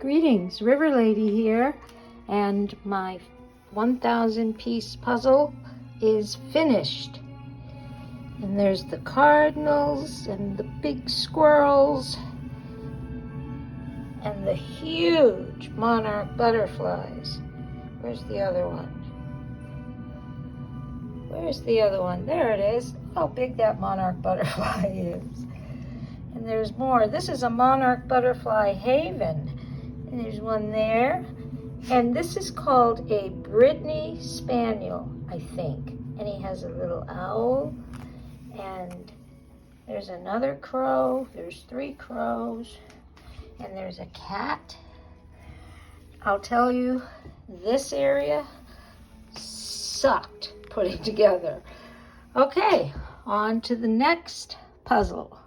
Greetings, River Lady here, and my 1,000 piece puzzle is finished. And there's the cardinals and the big squirrels and the huge monarch butterflies. Where's the other one? Where's the other one? There it is. Look how big that monarch butterfly is. And there's more. This is a monarch butterfly haven. And there's one there. And this is called a Brittany Spaniel, I think. And he has a little owl. And there's another crow. There's 3 crows. And there's a cat. I'll tell you, this area sucked putting together. Okay, on to the next puzzle.